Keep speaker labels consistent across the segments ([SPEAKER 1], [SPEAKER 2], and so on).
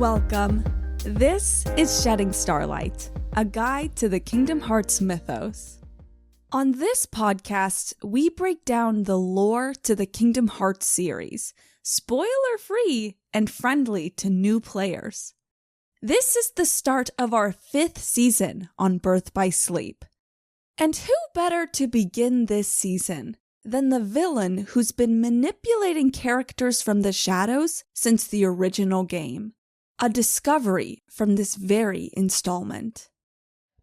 [SPEAKER 1] Welcome. This is Shedding Starlight, a guide to the Kingdom Hearts mythos. On this podcast, we break down the lore to the Kingdom Hearts series, spoiler-free and friendly to new players. This is the start of our 5th season on Birth by Sleep. And who better to begin this season than the villain who's been manipulating characters from the shadows since the original game? A discovery from this very installment.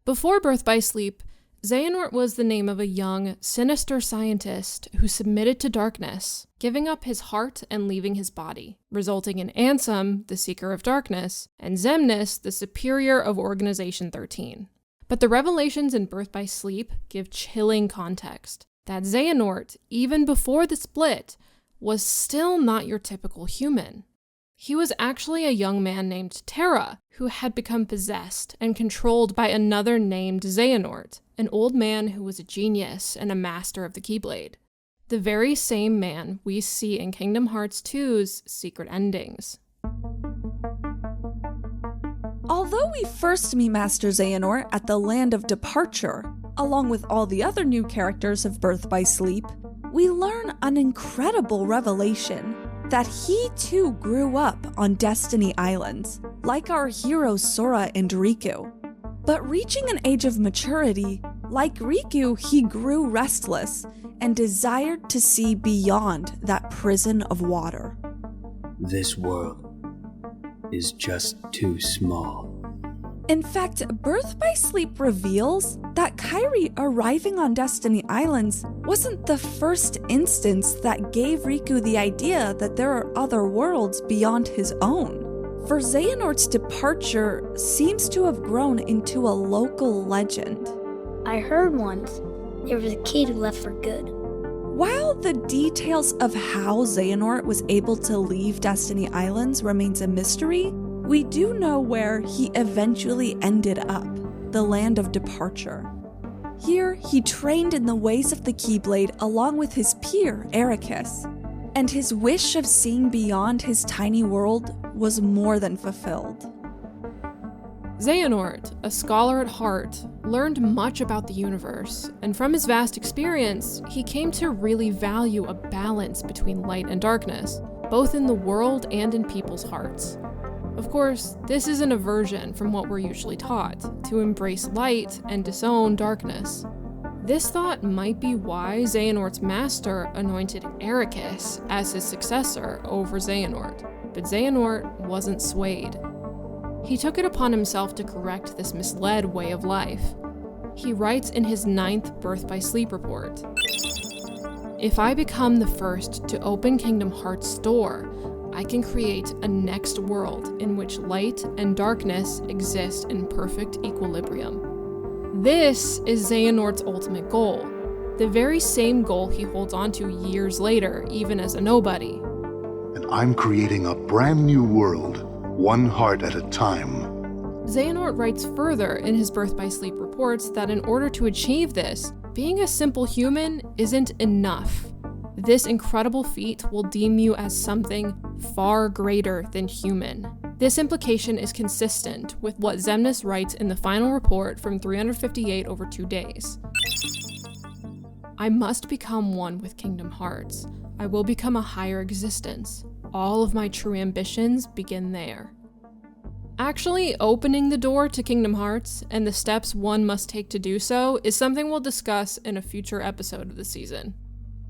[SPEAKER 2] Before Birth by Sleep, Xehanort was the name of a young, sinister scientist who submitted to darkness, giving up his heart and leaving his body, resulting in Ansem, the Seeker of Darkness, and Xemnas, the Superior of Organization 13. But the revelations in Birth by Sleep give chilling context that Xehanort, even before the split, was still not your typical human. He was actually a young man named Terra, who had become possessed and controlled by another named Xehanort, an old man who was a genius and a master of the Keyblade. The very same man we see in Kingdom Hearts 2's Secret Endings.
[SPEAKER 1] Although we first meet Master Xehanort at the Land of Departure, along with all the other new characters of Birth by Sleep, we learn an incredible revelation that he too grew up on Destiny Islands, like our heroes Sora and Riku. But reaching an age of maturity, like Riku, he grew restless and desired to see beyond that prison of water.
[SPEAKER 3] This world is just too small.
[SPEAKER 1] In fact, Birth by Sleep reveals that Kairi arriving on Destiny Islands wasn't the first instance that gave Riku the idea that there are other worlds beyond his own. For Xehanort's departure seems to have grown into a local legend.
[SPEAKER 4] I heard once there was a kid who left for good.
[SPEAKER 1] While the details of how Xehanort was able to leave Destiny Islands remains a mystery, we do know where he eventually ended up, the Land of Departure. Here, he trained in the ways of the Keyblade along with his peer, Ericus, and his wish of seeing beyond his tiny world was more than fulfilled.
[SPEAKER 2] Xehanort, a scholar at heart, learned much about the universe, and from his vast experience, he came to really value a balance between light and darkness, both in the world and in people's hearts. Of course, this is an aversion from what we're usually taught, to embrace light and disown darkness. This thought might be why Xehanort's master anointed Ericus as his successor over Xehanort, but Xehanort wasn't swayed. He took it upon himself to correct this misled way of life. He writes in his 9th Birth by Sleep report, "If I become the first to open Kingdom Hearts' door, I can create a next world in which light and darkness exist in perfect equilibrium." This is Xehanort's ultimate goal, the very same goal he holds on to years later, even as a nobody.
[SPEAKER 5] And I'm creating a brand new world, one heart at a time.
[SPEAKER 2] Xehanort writes further in his Birth by Sleep reports that in order to achieve this, being a simple human isn't enough. This incredible feat will deem you as something far greater than human. This implication is consistent with what Xemnas writes in the final report from 358 over 2 days. "I must become one with Kingdom Hearts. I will become a higher existence. All of my true ambitions begin there." Actually opening the door to Kingdom Hearts and the steps one must take to do so is something we'll discuss in a future episode of the season.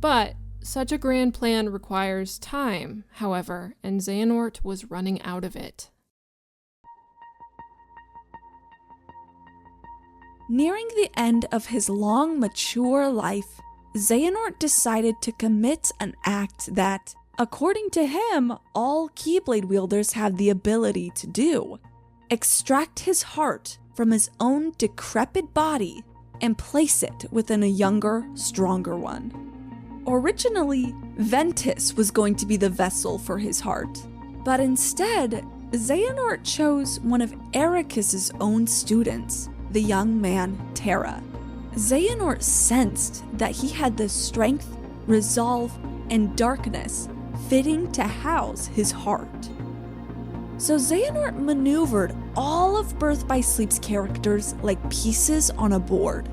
[SPEAKER 2] But such a grand plan requires time, however, and Xehanort was running out of it.
[SPEAKER 1] Nearing the end of his long, mature life, Xehanort decided to commit an act that, according to him, all Keyblade wielders have the ability to do: extract his heart from his own decrepit body and place it within a younger, stronger one. Originally, Ventus was going to be the vessel for his heart, but instead, Xehanort chose one of Ericus's own students, the young man Terra. Xehanort sensed that he had the strength, resolve, and darkness fitting to house his heart. So Xehanort maneuvered all of Birth by Sleep's characters like pieces on a board.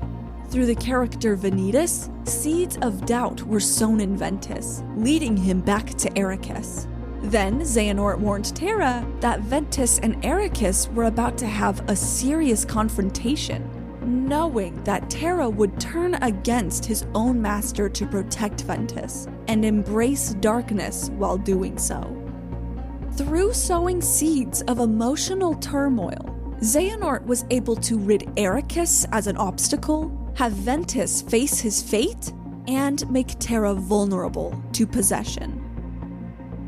[SPEAKER 1] Through the character Vanitas, seeds of doubt were sown in Ventus, leading him back to Ericus. Then Xehanort warned Terra that Ventus and Ericus were about to have a serious confrontation, knowing that Terra would turn against his own master to protect Ventus and embrace darkness while doing so. Through sowing seeds of emotional turmoil, Xehanort was able to rid Ericus as an obstacle, have Ventus face his fate, and make Terra vulnerable to possession.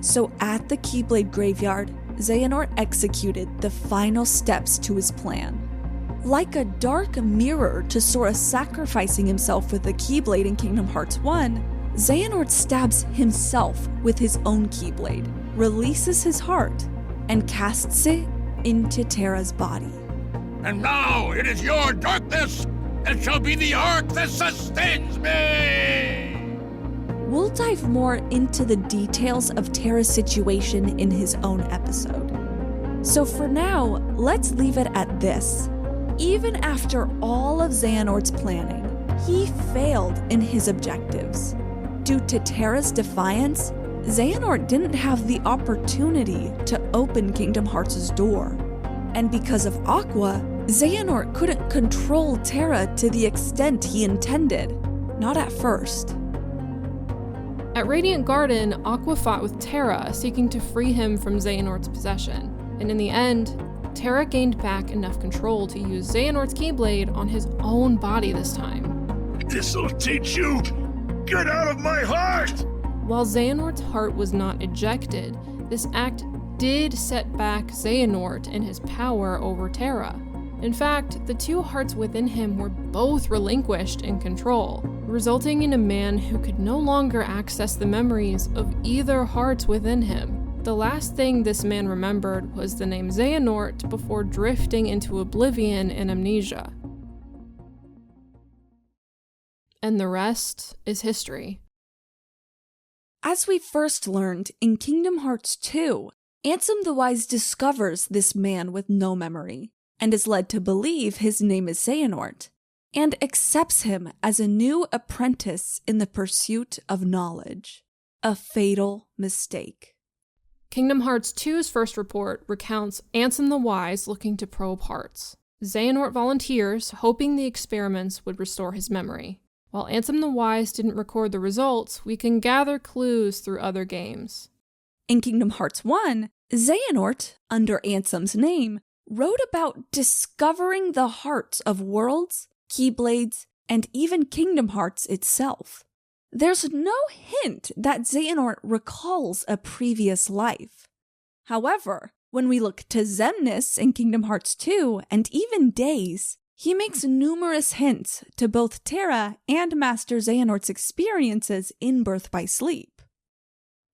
[SPEAKER 1] So at the Keyblade Graveyard, Xehanort executed the final steps to his plan. Like a dark mirror to Sora sacrificing himself with the Keyblade in Kingdom Hearts 1, Xehanort stabs himself with his own Keyblade, releases his heart, and casts it into Terra's body.
[SPEAKER 6] And now it is your darkness that shall be the ark that sustains me!
[SPEAKER 1] We'll dive more into the details of Terra's situation in his own episode. So for now, let's leave it at this. Even after all of Xehanort's planning, he failed in his objectives. Due to Terra's defiance, Xehanort didn't have the opportunity to open Kingdom Hearts' door. And because of Aqua, Xehanort couldn't control Terra to the extent he intended. Not at first.
[SPEAKER 2] At Radiant Garden, Aqua fought with Terra, seeking to free him from Xehanort's possession. And in the end, Terra gained back enough control to use Xehanort's Keyblade on his own body this time.
[SPEAKER 6] This'll teach you! Get out of my heart!
[SPEAKER 2] While Xehanort's heart was not ejected, this act did set back Xehanort in his power over Terra. In fact, the two hearts within him were both relinquished in control, resulting in a man who could no longer access the memories of either heart within him. The last thing this man remembered was the name Xehanort before drifting into oblivion and amnesia. And the rest is history.
[SPEAKER 1] As we first learned in Kingdom Hearts 2, Ansem the Wise discovers this man with no memory, and is led to believe his name is Xehanort, and accepts him as a new apprentice in the pursuit of knowledge. A fatal mistake.
[SPEAKER 2] Kingdom Hearts 2's first report recounts Ansem the Wise looking to probe hearts. Xehanort volunteers, hoping the experiments would restore his memory. While Ansem the Wise didn't record the results, we can gather clues through other games.
[SPEAKER 1] In Kingdom Hearts 1, Xehanort, under Ansem's name, wrote about discovering the hearts of worlds, Keyblades, and even Kingdom Hearts itself. There's no hint that Xehanort recalls a previous life. However, when we look to Xemnas in Kingdom Hearts 2 and even Days, he makes numerous hints to both Terra and Master Xehanort's experiences in Birth by Sleep.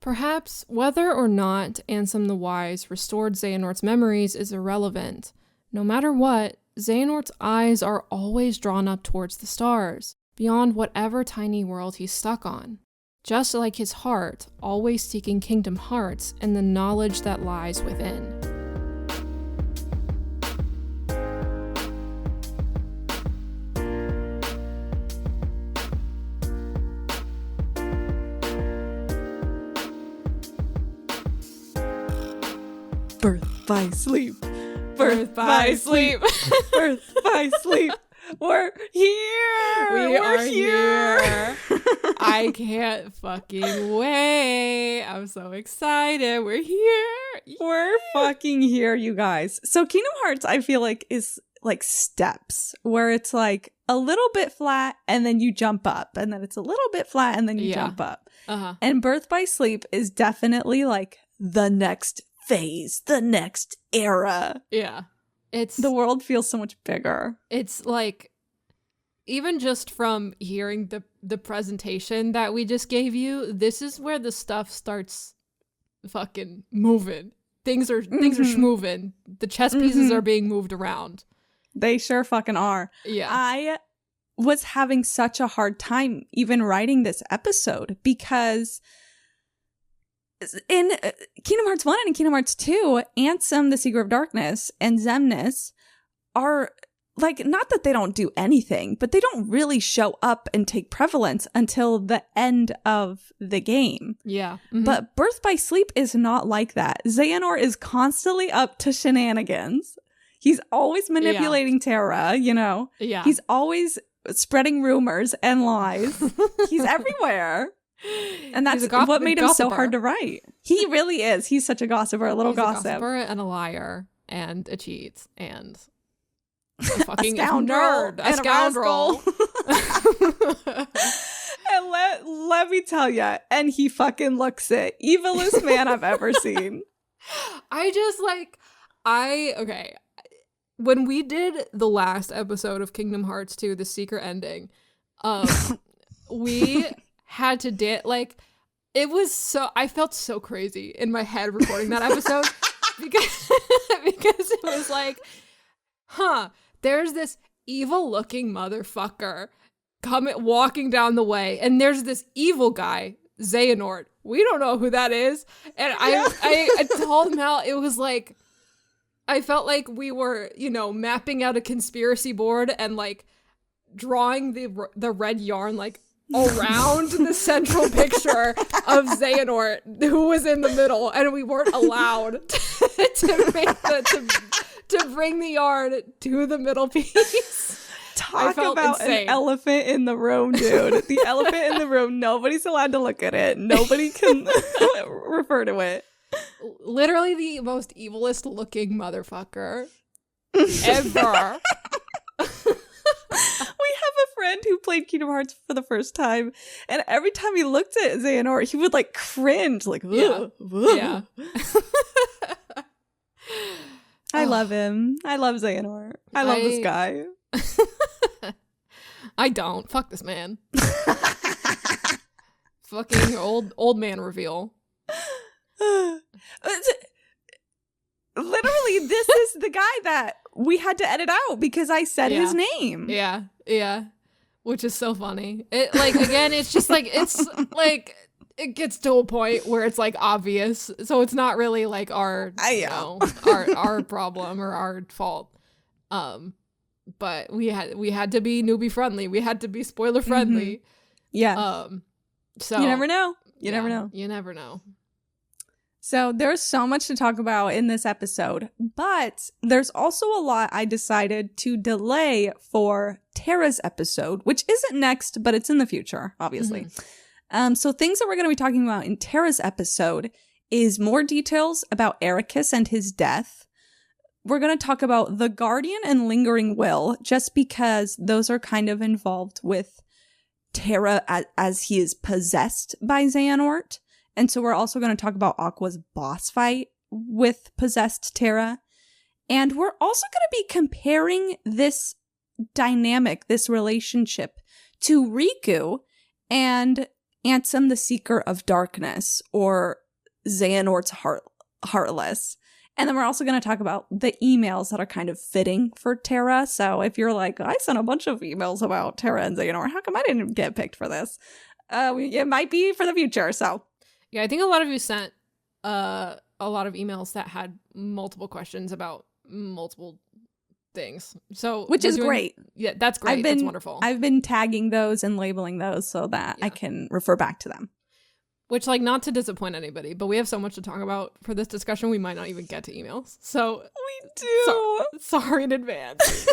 [SPEAKER 2] Perhaps whether or not Ansem the Wise restored Xehanort's memories is irrelevant. No matter what, Xehanort's eyes are always drawn up towards the stars, beyond whatever tiny world he's stuck on. Just like his heart, always seeking Kingdom Hearts and the knowledge that lies within.
[SPEAKER 1] Birth by Sleep.
[SPEAKER 2] Birth by Sleep.
[SPEAKER 1] Birth by Sleep. We're here.
[SPEAKER 2] We're here. I can't fucking wait. I'm so excited. We're here.
[SPEAKER 1] We're fucking here, you guys. So Kingdom Hearts, I feel like, is like steps where it's like a little bit flat and then you jump up, and then it's a little bit flat and then you jump up. And Birth by Sleep is definitely like the next phase, the next era.
[SPEAKER 2] Yeah.
[SPEAKER 1] The world feels so much bigger.
[SPEAKER 2] It's like, even just from hearing the presentation that we just gave you, this is where the stuff starts fucking moving. Things are schmoving. The chess pieces are being moved around.
[SPEAKER 1] They sure fucking are.
[SPEAKER 2] Yeah.
[SPEAKER 1] I was having such a hard time even writing this episode because in Kingdom Hearts 1 and Kingdom Hearts 2, Ansem, the Seeker of Darkness, and Xemnas are, like, not that they don't do anything, but they don't really show up and take prevalence until the end of the game.
[SPEAKER 2] Yeah. Mm-hmm.
[SPEAKER 1] But Birth by Sleep is not like that. Xehanort is constantly up to shenanigans. He's always manipulating Terra, you know?
[SPEAKER 2] Yeah.
[SPEAKER 1] He's always spreading rumors and lies. He's everywhere. And that's what made him so hard to write. He really is. He's such a gossiper, a little gossip.
[SPEAKER 2] A gossiper and a liar and a cheat and a fucking
[SPEAKER 1] scoundrel.
[SPEAKER 2] Nerd. A scoundrel.
[SPEAKER 1] And let me tell you, and he fucking looks it. Evilest man I've ever seen.
[SPEAKER 2] Okay. When we did the last episode of Kingdom Hearts 2, the secret ending, we had to it was so, I felt so crazy in my head recording that episode because it was like, there's this evil looking motherfucker walking down the way, and there's this evil guy, Xehanort. We don't know who that is. And I told Mel, it was like, I felt like we were, mapping out a conspiracy board and like drawing the red yarn like around the central picture of Xehanort, who was in the middle, and we weren't allowed to bring the yarn to the middle piece.
[SPEAKER 1] Talk about insane. An elephant in the room, dude. The elephant in the room. Nobody's allowed to look at it. Nobody can refer to it.
[SPEAKER 2] Literally the most evilest looking motherfucker ever.
[SPEAKER 1] We have a friend who played Kingdom Hearts for the first time, and every time he looked at Xehanort, he would like cringe, like, ugh,
[SPEAKER 2] yeah.
[SPEAKER 1] I love him. I love Xehanort. I love this guy.
[SPEAKER 2] I don't. Fuck this man. Fucking old man reveal.
[SPEAKER 1] Literally, this is the guy that we had to edit out because I said his name.
[SPEAKER 2] Yeah. Which is so funny. It again, it's just like, it's like, it gets to a point where it's like obvious. So it's not really like our problem or our fault. But we had to be newbie friendly. We had to be spoiler friendly.
[SPEAKER 1] Mm-hmm. Yeah.
[SPEAKER 2] So
[SPEAKER 1] you never know. You never know.
[SPEAKER 2] You never know.
[SPEAKER 1] So there's so much to talk about in this episode, but there's also a lot I decided to delay for Terra's episode, which isn't next, but it's in the future, obviously. Mm-hmm. So things that we're going to be talking about in Terra's episode is more details about Ericus and his death. We're going to talk about the Guardian and Lingering Will, just because those are kind of involved with Terra as he is possessed by Xehanort. And so we're also going to talk about Aqua's boss fight with possessed Terra. And we're also going to be comparing this dynamic, this relationship, to Riku and Ansem the Seeker of Darkness, or Xehanort's Heartless. And then we're also going to talk about the emails that are kind of fitting for Terra. So if you're like, I sent a bunch of emails about Terra and Xehanort, how come I didn't get picked for this? It might be for the future, so...
[SPEAKER 2] Yeah, I think a lot of you sent a lot of emails that had multiple questions about multiple things. So,
[SPEAKER 1] which is great.
[SPEAKER 2] Yeah, that's great. That's wonderful.
[SPEAKER 1] I've been tagging those and labeling those so that I can refer back to them.
[SPEAKER 2] Which, like, not to disappoint anybody, but we have so much to talk about for this discussion, we might not even get to emails. So
[SPEAKER 1] we do.
[SPEAKER 2] Sorry in advance.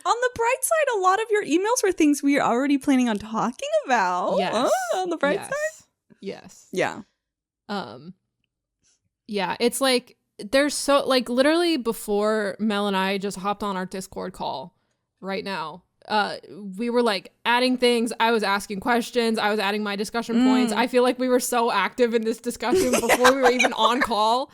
[SPEAKER 1] On the bright side, a lot of your emails were things we are already planning on talking about.
[SPEAKER 2] Yes.
[SPEAKER 1] On the bright side?
[SPEAKER 2] Yes.
[SPEAKER 1] Yeah.
[SPEAKER 2] Yeah, it's like, there's so, like, literally before Mel and I just hopped on our Discord call right now, we were, like, adding things. I was asking questions. I was adding my discussion points. I feel like we were so active in this discussion before we were even on call.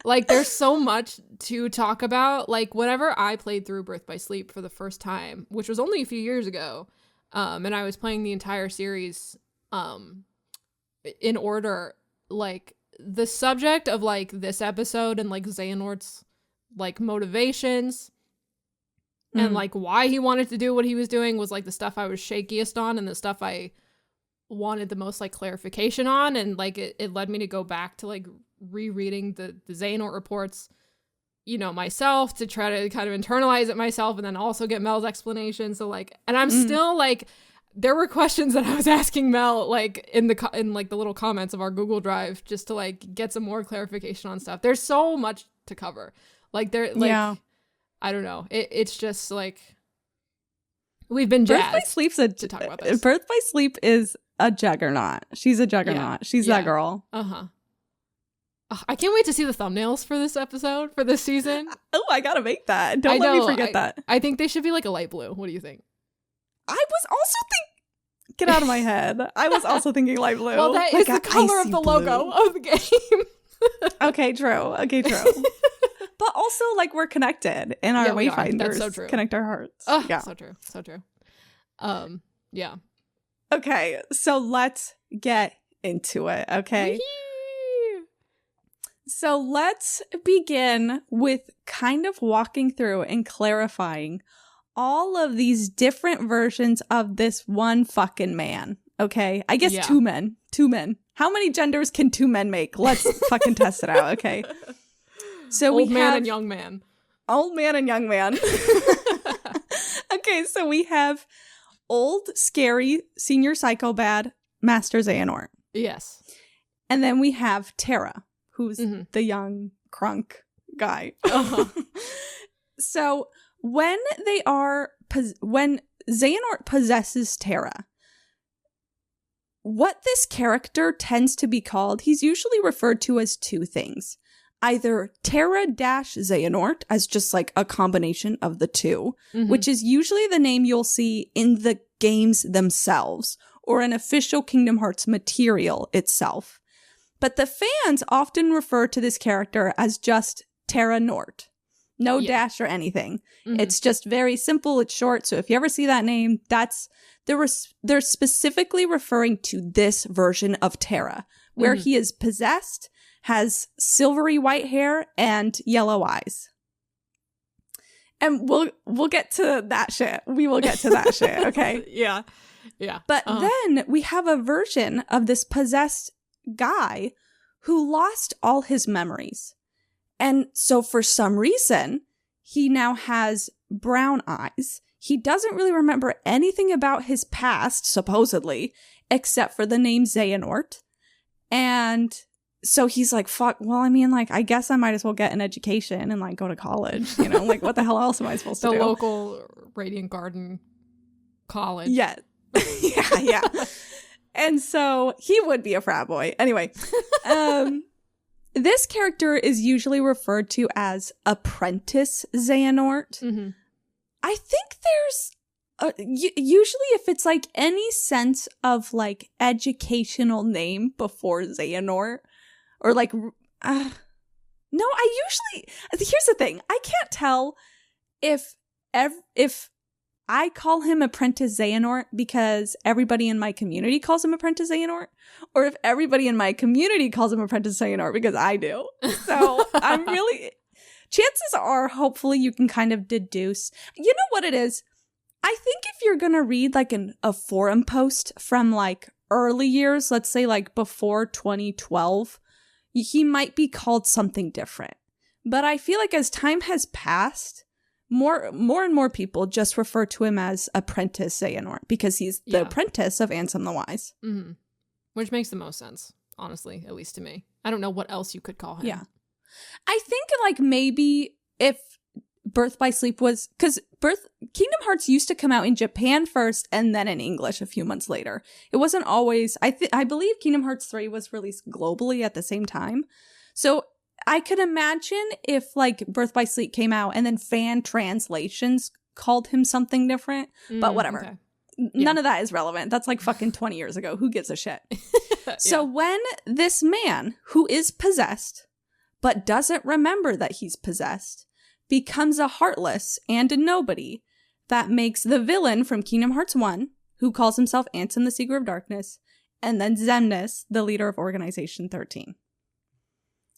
[SPEAKER 2] Like, there's so much to talk about. Like, whenever I played through Birth by Sleep for the first time, which was only a few years ago, and I was playing the entire series in order, like, the subject of, like, this episode and, like, Xehanort's, like, motivations and, like, why he wanted to do what he was doing was, like, the stuff I was shakiest on and the stuff I wanted the most like clarification on, and like it led me to go back to like rereading the Xehanort reports, you know, myself, to try to kind of internalize it myself, and then also get Mel's explanation. So like, and I'm still like, there were questions that I was asking Mel like in like the little comments of our Google Drive, just to like get some more clarification on stuff. There's so much to cover. Like I don't know. It's just like, we've been jazzed to talk about this.
[SPEAKER 1] Birth by Sleep is a juggernaut. She's a juggernaut. She's that girl.
[SPEAKER 2] I can't wait to see the thumbnails for this episode, for this season.
[SPEAKER 1] Oh, I gotta make that. Don't let me forget that.
[SPEAKER 2] I think they should be like a light blue. What do you think?
[SPEAKER 1] I was also thinking... Get out of my head. I was also thinking light blue.
[SPEAKER 2] Well, that is the color of the logo of the game.
[SPEAKER 1] Okay, true. But also, like, we're connected in our wayfinders.
[SPEAKER 2] That's so true.
[SPEAKER 1] Connect our hearts.
[SPEAKER 2] Yeah. So true. Yeah.
[SPEAKER 1] Okay, so let's get into it, okay?
[SPEAKER 2] Wee-hee!
[SPEAKER 1] So let's begin with kind of walking through and clarifying all of these different versions of this one fucking man, okay? I guess two men. How many genders can two men make? Let's fucking test it out, okay? So
[SPEAKER 2] old man and young man.
[SPEAKER 1] Old man and young man. Okay, so we have old, scary, senior psychobad, Master Xehanort.
[SPEAKER 2] Yes.
[SPEAKER 1] And then we have Terra, who's the young crunk guy. So when Xehanort possesses Terra, what this character tends to be called, he's usually referred to as two things. Either Terra-Xehanort, as just like a combination of the two, which is usually the name you'll see in the games themselves, or an official Kingdom Hearts material itself. But the fans often refer to this character as just Terra-Nort. No dash or anything. It's just very simple, it's short, so if you ever see that name, they're specifically referring to this version of Terra, where he is possessed, has silvery white hair, and yellow eyes. And we'll get to that shit. We will get to that shit, okay?
[SPEAKER 2] Yeah.
[SPEAKER 1] But then we have a version of this possessed guy who lost all his memories. And so for some reason, he now has brown eyes. He doesn't really remember anything about his past, supposedly, except for the name Xehanort. And so he's like, fuck, well, I mean, like, I guess I might as well get an education and, like, go to college, you know? Like, what the hell else am I supposed to do?
[SPEAKER 2] The local Radiant Garden college.
[SPEAKER 1] Yeah. Yeah. And so he would be a frat boy. Anyway, this character is usually referred to as Apprentice Xehanort. I think there's usually if it's like any sense of like educational name before Xehanort, or like no, here's the thing, I can't tell if I call him Apprentice Xehanort because everybody in my community calls him Apprentice Xehanort, or if everybody in my community calls him Apprentice Xehanort because I do. So I'm really, chances are, hopefully you can kind of deduce. You know what it is? I think if you're going to read like a forum post from like early years, let's say like before 2012, he might be called something different. But I feel like as time has passed, more and more people just refer to him as Apprentice Xehanort because he's the apprentice of Ansem the Wise.
[SPEAKER 2] Which makes the most sense, honestly, at least to me. I don't know what else you could call him.
[SPEAKER 1] Yeah. I think like maybe if Birth by Sleep was, because Kingdom Hearts used to come out in Japan first and then in English a few months later. It wasn't always, I believe Kingdom Hearts 3 was released globally at the same time. So I could imagine if like Birth by Sleep came out and then fan translations called him something different, but whatever.
[SPEAKER 2] Okay.
[SPEAKER 1] None of that is relevant. That's like fucking 20 years ago. Who gives a shit? So when this man who is possessed but doesn't remember that he's possessed becomes a Heartless and a nobody, that makes the villain from Kingdom Hearts 1, who calls himself Ansem the Seeker of Darkness, and then Xemnas, the leader of Organization 13.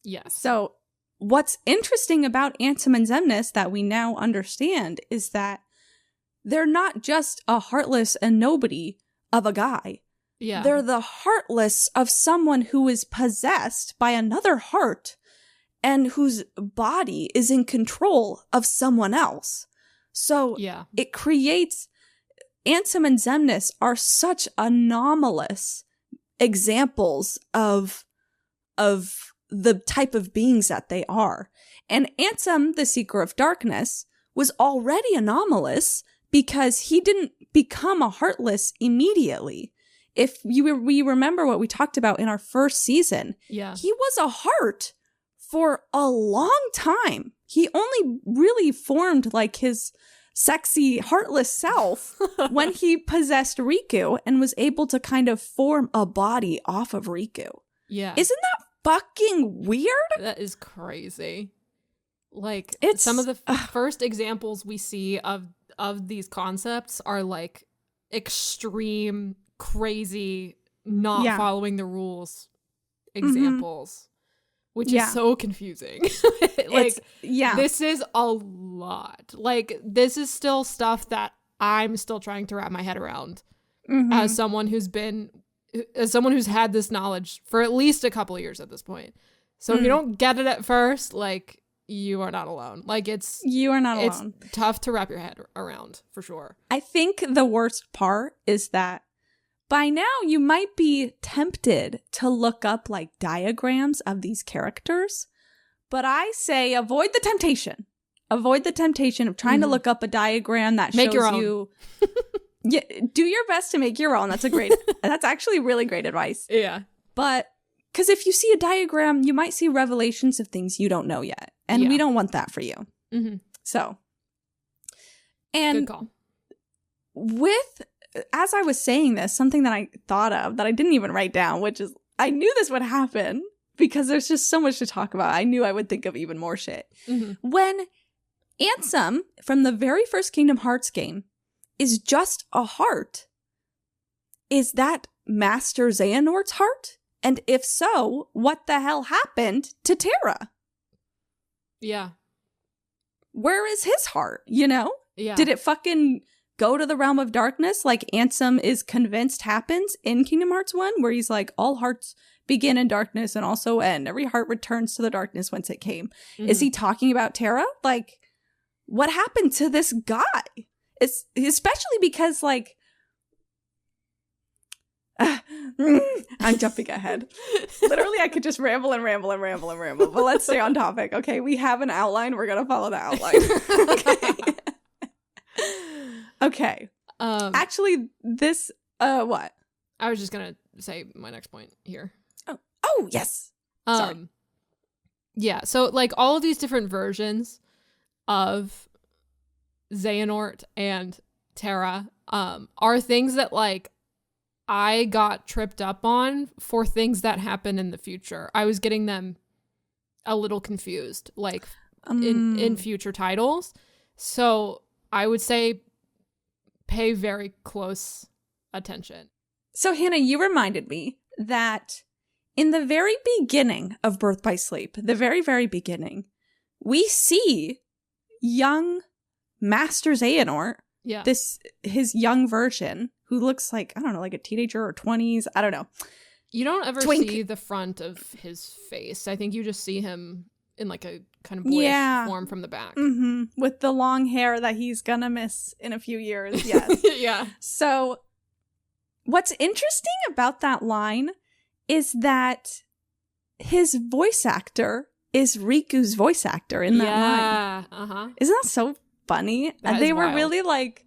[SPEAKER 2] Yes.
[SPEAKER 1] So what's interesting about Ansem and Xemnas that we now understand is that they're not just a Heartless and nobody of a guy.
[SPEAKER 2] Yeah.
[SPEAKER 1] They're the heartless of someone who is possessed by another heart and whose body is in control of someone else. So it creates... Ansem and Xemnas are such anomalous examples of the type of beings that they are. And Ansem, the Seeker of Darkness, was already anomalous because he didn't become a Heartless immediately. If we remember what we talked about in our first season, he was a Heart for a long time. He only really formed like his sexy, heartless self when he possessed Riku and was able to kind of form a body off of Riku.
[SPEAKER 2] Yeah.
[SPEAKER 1] Isn't that fucking weird?
[SPEAKER 2] That is crazy. Like,
[SPEAKER 1] it's
[SPEAKER 2] some of the first examples we see of these concepts are like extreme, crazy, not following the rules examples, which is so confusing. Like, this is a lot. Like, this is still stuff that I'm still trying to wrap my head around as someone who's had this knowledge for at least a couple of years at this point. So if you don't get it at first, like, you are not alone. Like,
[SPEAKER 1] you are not alone.
[SPEAKER 2] It's tough to wrap your head around, for sure.
[SPEAKER 1] I think the worst part is that by now you might be tempted to look up like diagrams of these characters, but I say avoid the temptation. Avoid the temptation of trying to look up a diagram that
[SPEAKER 2] make
[SPEAKER 1] shows
[SPEAKER 2] your own.
[SPEAKER 1] You. Yeah, do your best to make your own. That's actually really great advice.
[SPEAKER 2] Yeah.
[SPEAKER 1] But because if you see a diagram, you might see revelations of things you don't know yet. And we don't want that for you. So. And
[SPEAKER 2] good call.
[SPEAKER 1] As I was saying this, something that I thought of that I didn't even write down, which is, I knew this would happen because there's just so much to talk about. I knew I would think of even more shit. When Ansem, from the very first Kingdom Hearts game, is just a heart, is that Master Xehanort's heart? And if so, what the hell happened to Terra?
[SPEAKER 2] Yeah.
[SPEAKER 1] Where is his heart, you know?
[SPEAKER 2] Yeah.
[SPEAKER 1] Did it fucking go to the realm of darkness like Ansem is convinced happens in Kingdom Hearts 1, where he's like, all hearts begin in darkness and also end. Every heart returns to the darkness whence it came. Is he talking about Terra? Like, what happened to this guy? It's especially because, like, I'm jumping ahead. Literally, I could just ramble, but let's stay on topic. Okay, we have an outline. We're gonna follow the outline. Okay. Actually, this, what?
[SPEAKER 2] I was just gonna say my next point here.
[SPEAKER 1] Oh, yes. Sorry.
[SPEAKER 2] Yeah, so, like, all of these different versions of Xehanort and Terra are things that, like, I got tripped up on for things that happen in the future. I was getting them a little confused, like, in future titles. So I would say pay very close attention.
[SPEAKER 1] So, Hannah, you reminded me that in the very beginning of Birth by Sleep, the very, very beginning, we see young Master Xehanort, his young version, who looks like, I don't know, like a teenager or 20s. I don't know.
[SPEAKER 2] You don't ever see the front of his face. I think you just see him in like a kind of boyish form from the back.
[SPEAKER 1] With the long hair that he's gonna miss in a few years. Yes.
[SPEAKER 2] Yeah.
[SPEAKER 1] So what's interesting about that line is that his voice actor is Riku's voice actor in that line. Isn't that so funny? And they were wild. Really like,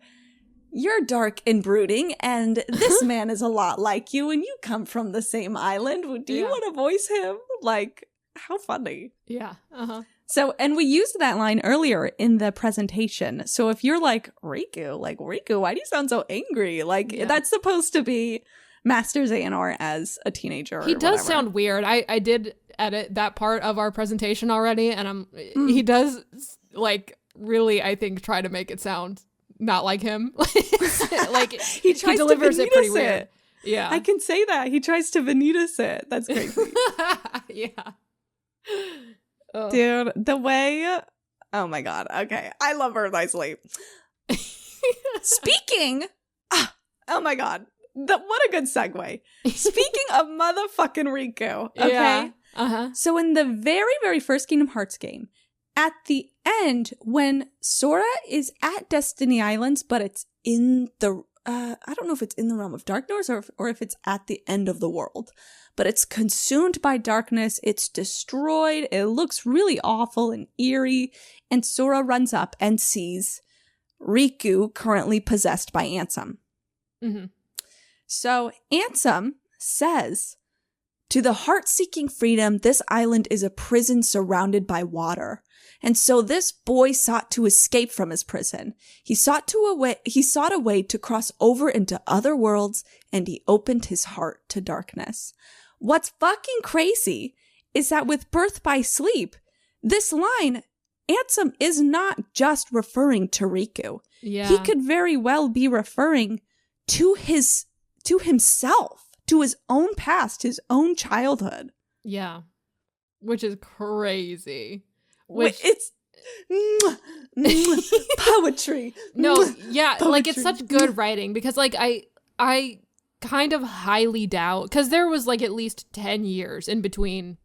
[SPEAKER 1] you're dark and brooding, and this man is a lot like you, and you come from the same island. Do you want to voice him? Like, how funny.
[SPEAKER 2] Yeah.
[SPEAKER 1] So, and we used that line earlier in the presentation. So if you're like, Riku, why do you sound so angry? Like, that's supposed to be Master Xehanort as a teenager.
[SPEAKER 2] He does sound weird. I did edit that part of our presentation already, and he does, like, really, I think, try to make it sound not like him. Like, he delivers it pretty weird. Yeah.
[SPEAKER 1] I can say that. He tries to Vanitas it. That's crazy.
[SPEAKER 2] Yeah.
[SPEAKER 1] Dude, the way... Oh my god. Okay. I love Birth by Sleep. Speaking... Oh my god. What a good segue. Speaking of motherfucking Riku, okay?
[SPEAKER 2] Yeah. Uh-huh.
[SPEAKER 1] So in the very, very first Kingdom Hearts game, at the end, when Sora is at Destiny Islands, but it's in the, I don't know if it's in the realm of darkness or if it's at the end of the world, but it's consumed by darkness, it's destroyed, it looks really awful and eerie, and Sora runs up and sees Riku currently possessed by Ansem.
[SPEAKER 2] Mm-hmm.
[SPEAKER 1] So Ansem says, to the heart-seeking freedom, this island is a prison surrounded by water. And so this boy sought to escape from his prison. He sought a way to cross over into other worlds, and he opened his heart to darkness. What's fucking crazy is that with Birth by Sleep, this line, Ansem is not just referring to Riku.
[SPEAKER 2] Yeah.
[SPEAKER 1] He could very well be referring to himself, to his own past, his own childhood.
[SPEAKER 2] Yeah. Which is crazy.
[SPEAKER 1] It's poetry.
[SPEAKER 2] No, yeah,
[SPEAKER 1] Poetry.
[SPEAKER 2] like it's such good writing because like I kind of highly doubt, because there was like at least 10 years in between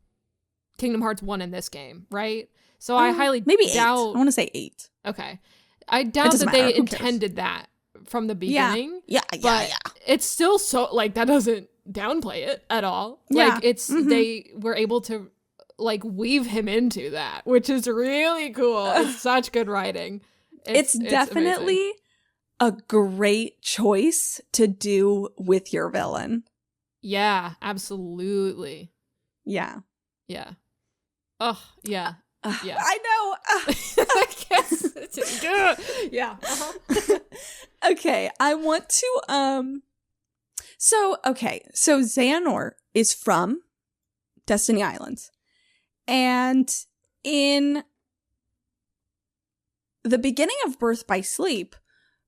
[SPEAKER 2] Kingdom Hearts 1 and this game, right? So I highly
[SPEAKER 1] maybe
[SPEAKER 2] doubt.
[SPEAKER 1] 8. I want to say 8.
[SPEAKER 2] Okay. I doubt that they intended that from the beginning.
[SPEAKER 1] Yeah.
[SPEAKER 2] But it's still so, like, that doesn't downplay it at all.
[SPEAKER 1] Yeah.
[SPEAKER 2] Like, it's, they were able to, like, weave him into that, which is really cool. It's such good writing.
[SPEAKER 1] It's definitely
[SPEAKER 2] amazing.
[SPEAKER 1] A great choice to do with your villain.
[SPEAKER 2] Yeah, absolutely.
[SPEAKER 1] Yeah.
[SPEAKER 2] Yeah. Oh, yeah. Yeah.
[SPEAKER 1] I know.
[SPEAKER 2] I guess. Yeah. Uh-huh.
[SPEAKER 1] Okay, I want to So Xehanort is from Destiny Islands. And in the beginning of Birth by Sleep,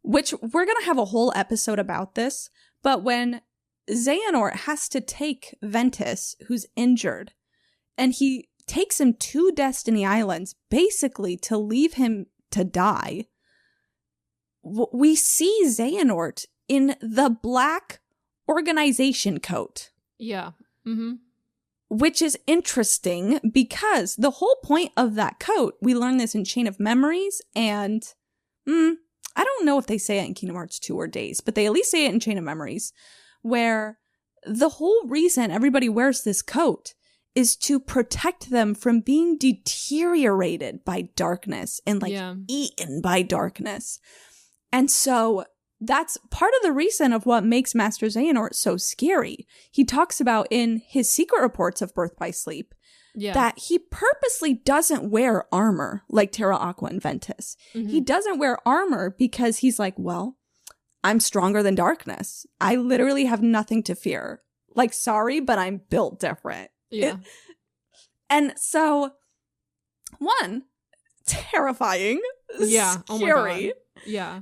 [SPEAKER 1] which we're going to have a whole episode about this, but when Xehanort has to take Ventus, who's injured, and he takes him to Destiny Islands, basically to leave him to die, we see Xehanort in the black organization coat.
[SPEAKER 2] Yeah. Mm-hmm.
[SPEAKER 1] Which is interesting because the whole point of that coat, we learn this in Chain of Memories, and I don't know if they say it in Kingdom Hearts 2 or Days, but they at least say it in Chain of Memories, where the whole reason everybody wears this coat is to protect them from being deteriorated by darkness and eaten by darkness. And so that's part of the reason of what makes Master Xehanort so scary. He talks about in his secret reports of Birth by Sleep that he purposely doesn't wear armor like Terra Aqua and Ventus. Mm-hmm. He doesn't wear armor because he's like, well, I'm stronger than darkness. I literally have nothing to fear. Like, sorry, but I'm built different.
[SPEAKER 2] Yeah.
[SPEAKER 1] And so, one, terrifying.
[SPEAKER 2] Yeah.
[SPEAKER 1] Scary.
[SPEAKER 2] Oh my God. Yeah.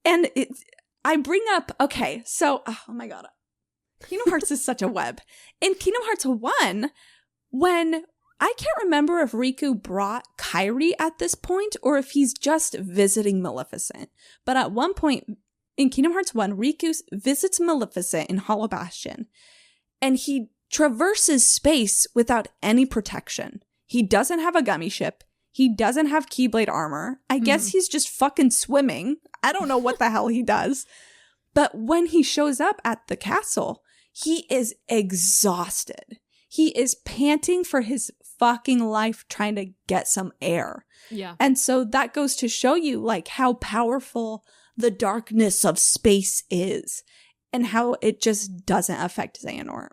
[SPEAKER 1] And I bring up, okay, so, oh my God. Kingdom Hearts is such a web. In Kingdom Hearts 1, when, I can't remember if Riku brought Kairi at this point or if he's just visiting Maleficent. But at one point in Kingdom Hearts 1, Riku visits Maleficent in Hollow Bastion. And he traverses space without any protection. He doesn't have a gummy ship. He doesn't have Keyblade armor. I guess he's just fucking swimming. I don't know what the hell he does. But when he shows up at the castle, he is exhausted. He is panting for his fucking life trying to get some air.
[SPEAKER 2] Yeah.
[SPEAKER 1] And so that goes to show you like how powerful the darkness of space is and how it just doesn't affect Xehanort.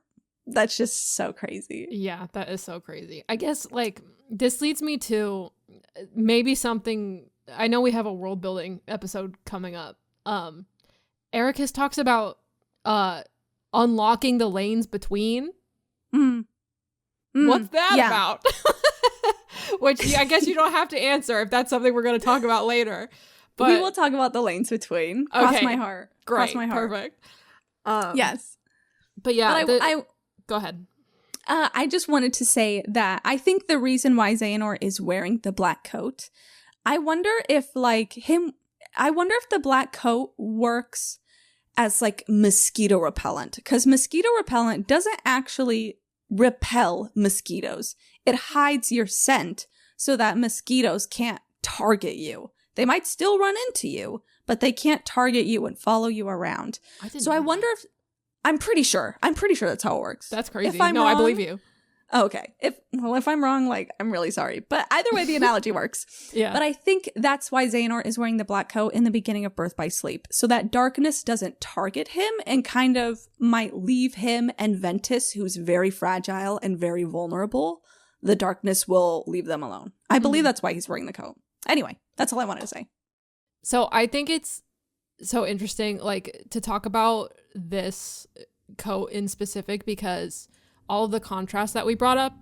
[SPEAKER 1] That's just so crazy.
[SPEAKER 2] Yeah, that is so crazy. I guess like this leads me to maybe something. I know we have a world building episode coming up. Ericus talks about unlocking the lanes between. What's that about? Which I guess you don't have to answer if that's something we're going to talk about later. But
[SPEAKER 1] we will talk about the lanes between. Cross my heart.
[SPEAKER 2] Great.
[SPEAKER 1] Cross my heart.
[SPEAKER 2] Perfect.
[SPEAKER 1] Yes.
[SPEAKER 2] But yeah,
[SPEAKER 1] but
[SPEAKER 2] go ahead.
[SPEAKER 1] I just wanted to say that I think the reason why Xehanort is wearing the black coat, I wonder if the black coat works as like mosquito repellent, because mosquito repellent doesn't actually repel mosquitoes. It hides your scent so that mosquitoes can't target you. They might still run into you, but they can't target you and follow you around. So I wonder if I'm pretty sure that's how it works.
[SPEAKER 2] That's crazy.
[SPEAKER 1] If I'm wrong,
[SPEAKER 2] I believe you.
[SPEAKER 1] Okay. If I'm wrong, like, I'm really sorry. But either way, the analogy works.
[SPEAKER 2] Yeah.
[SPEAKER 1] But I think that's why Xehanort is wearing the black coat in the beginning of Birth by Sleep. So that darkness doesn't target him and kind of might leave him and Ventus, who's very fragile and very vulnerable. The darkness will leave them alone. I believe that's why he's wearing the coat. Anyway, that's all I wanted to say.
[SPEAKER 2] So I think it's so interesting, like, to talk about this coat in specific, because all of the contrast that we brought up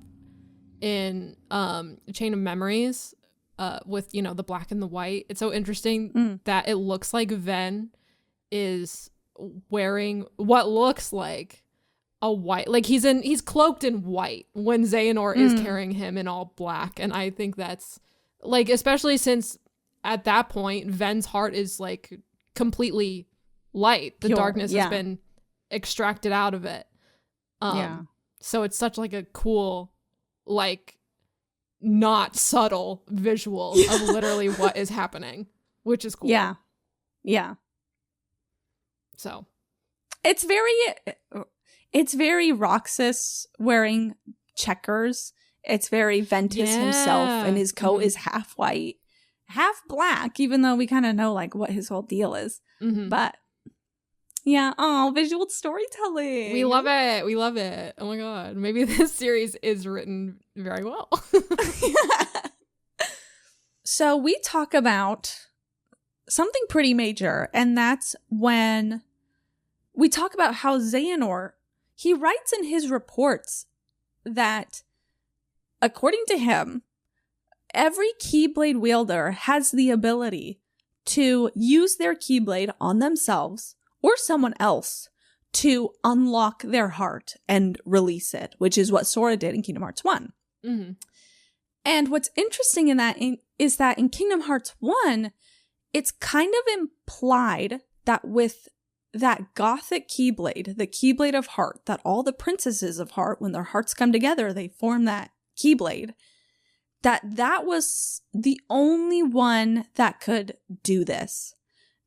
[SPEAKER 2] in Chain of Memories with, you know, the black and the white. It's so interesting that it looks like Ven is wearing what looks like a white, like he's cloaked in white when Xehanort is carrying him in all black. And I think that's like, especially since at that point, Ven's heart is like completely light. The darkness has been extracted out of it. So it's such like a cool, like, not subtle visual of literally what is happening, which is cool.
[SPEAKER 1] Yeah.
[SPEAKER 2] So
[SPEAKER 1] it's very Roxas wearing checkers. It's very Ventus himself, and his coat is half white, half black, even though we kind of know like what his whole deal is. But yeah, visual storytelling.
[SPEAKER 2] We love it. Oh my god. Maybe this series is written very well.
[SPEAKER 1] So we talk about something pretty major, and that's when we talk about how Xehanort, he writes in his reports that, according to him, every Keyblade wielder has the ability to use their Keyblade on themselves or someone else to unlock their heart and release it, which is what Sora did in Kingdom Hearts 1. And what's interesting in that is that in Kingdom Hearts 1, it's kind of implied that with that gothic Keyblade, the Keyblade of Heart, that all the princesses of Heart, when their hearts come together, they form that Keyblade, that was the only one that could do this.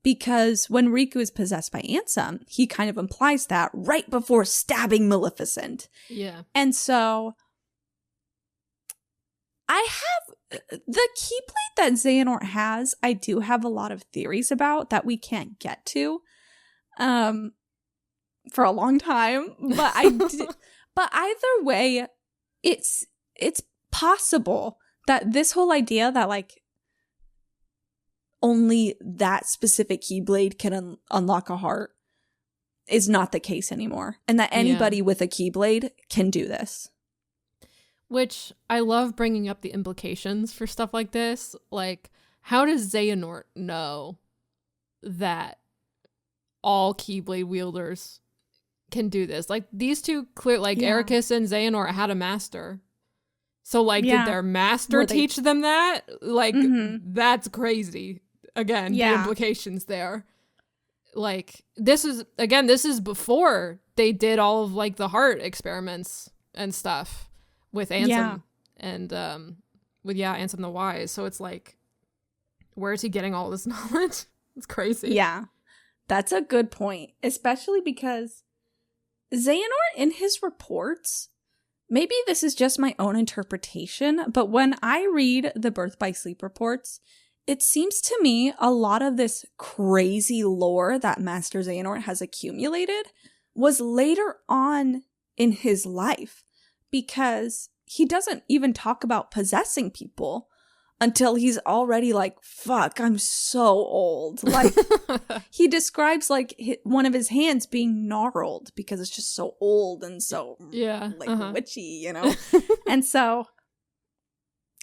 [SPEAKER 1] Because when Riku is possessed by Ansem, he kind of implies that right before stabbing Maleficent.
[SPEAKER 2] Yeah.
[SPEAKER 1] And so I have the Keyblade that Xehanort has, I do have a lot of theories about that we can't get to for a long time. But but either way, it's possible that this whole idea that like only that specific Keyblade can unlock a heart is not the case anymore. And that anybody with a Keyblade can do this.
[SPEAKER 2] Which I love bringing up the implications for stuff like this. Like, how does Xehanort know that all Keyblade wielders can do this? Like, these two Ericus and Xehanort had a master. So, like, did their master teach them that? Like, that's crazy. Again, the implications there. Like, this is before they did all of, like, the heart experiments and stuff with Ansem and, Ansem the Wise. So it's like, where is he getting all this knowledge? It's crazy.
[SPEAKER 1] Yeah, that's a good point. Especially because Xehanort, in his reports, maybe this is just my own interpretation, but when I read the Birth by Sleep reports, it seems to me a lot of this crazy lore that Master Xehanort has accumulated was later on in his life, because he doesn't even talk about possessing people until he's already like, fuck, I'm so old. Like, he describes like one of his hands being gnarled because it's just so old and so witchy, you know? And so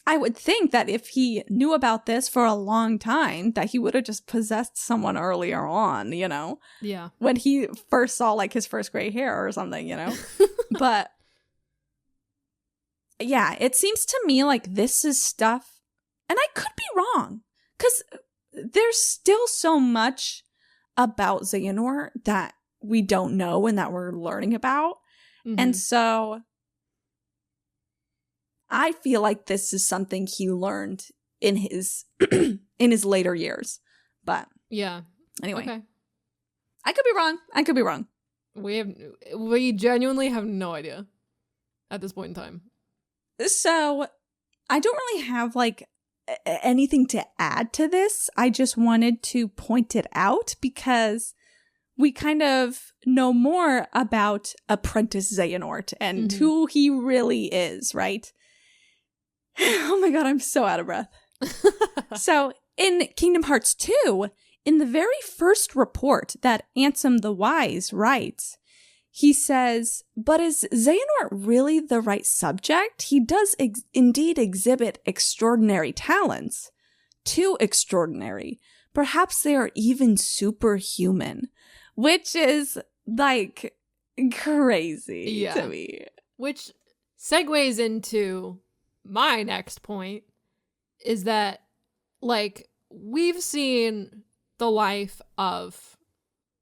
[SPEAKER 1] I would think that if he knew about this for a long time, that he would have just possessed someone earlier on, you know?
[SPEAKER 2] Yeah.
[SPEAKER 1] When he first saw like his first gray hair or something, you know? But yeah, it seems to me like this is stuff, and I could be wrong, because there's still so much about Xehanort that we don't know and that we're learning about. And so I feel like this is something he learned in his in his later years. But
[SPEAKER 2] yeah.
[SPEAKER 1] Anyway.
[SPEAKER 2] Okay.
[SPEAKER 1] I could be wrong.
[SPEAKER 2] We genuinely have no idea at this point in time.
[SPEAKER 1] So I don't really have like anything to add to this. I just wanted to point it out because we kind of know more about Apprentice Xehanort and who he really is, right? Oh my god, I'm so out of breath. So in Kingdom Hearts 2, in the very first report that Ansem the Wise writes, he says, but is Xehanort really the right subject? He does indeed exhibit extraordinary talents. Too extraordinary. Perhaps they are even superhuman. Which is, like, crazy to me.
[SPEAKER 2] Which segues into my next point, is that, like, we've seen the life of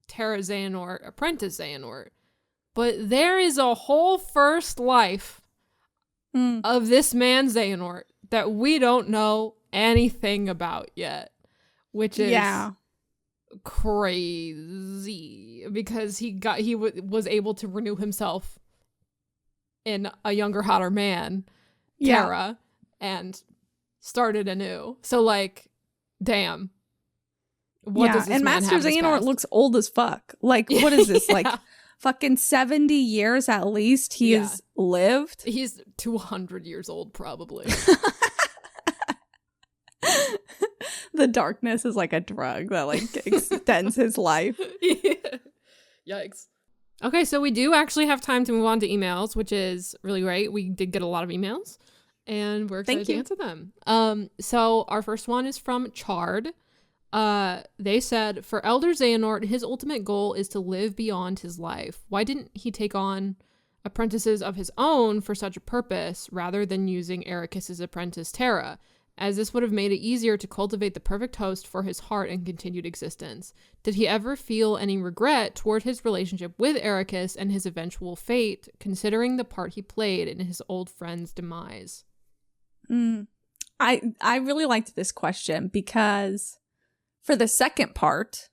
[SPEAKER 2] Terra Xehanort, Apprentice Xehanort, but there is a whole first life of this man Xehanort that we don't know anything about yet, which is crazy because he was able to renew himself in a younger, hotter man, Terra, and started anew. So, like, damn. What does this
[SPEAKER 1] and
[SPEAKER 2] man
[SPEAKER 1] Master
[SPEAKER 2] have as
[SPEAKER 1] Xehanort
[SPEAKER 2] past?
[SPEAKER 1] looks old as fuck. Like, what is this? Like, fucking 70 years at least he has lived?
[SPEAKER 2] He's 200 years old, probably.
[SPEAKER 1] The darkness is like a drug that, like, extends his life.
[SPEAKER 2] Yikes. Okay, so we do actually have time to move on to emails, which is really great. We did get a lot of emails, and we're excited to answer them. So our first one is from Chared. They said, for Elder Xehanort, his ultimate goal is to live beyond his life. Why didn't he take on apprentices of his own for such a purpose, rather than using Ericus's apprentice Terra, as this would have made it easier to cultivate the perfect host for his heart and continued existence? Did he ever feel any regret toward his relationship with Ericus and his eventual fate, considering the part he played in his old friend's demise?
[SPEAKER 1] I really liked this question because for the second part,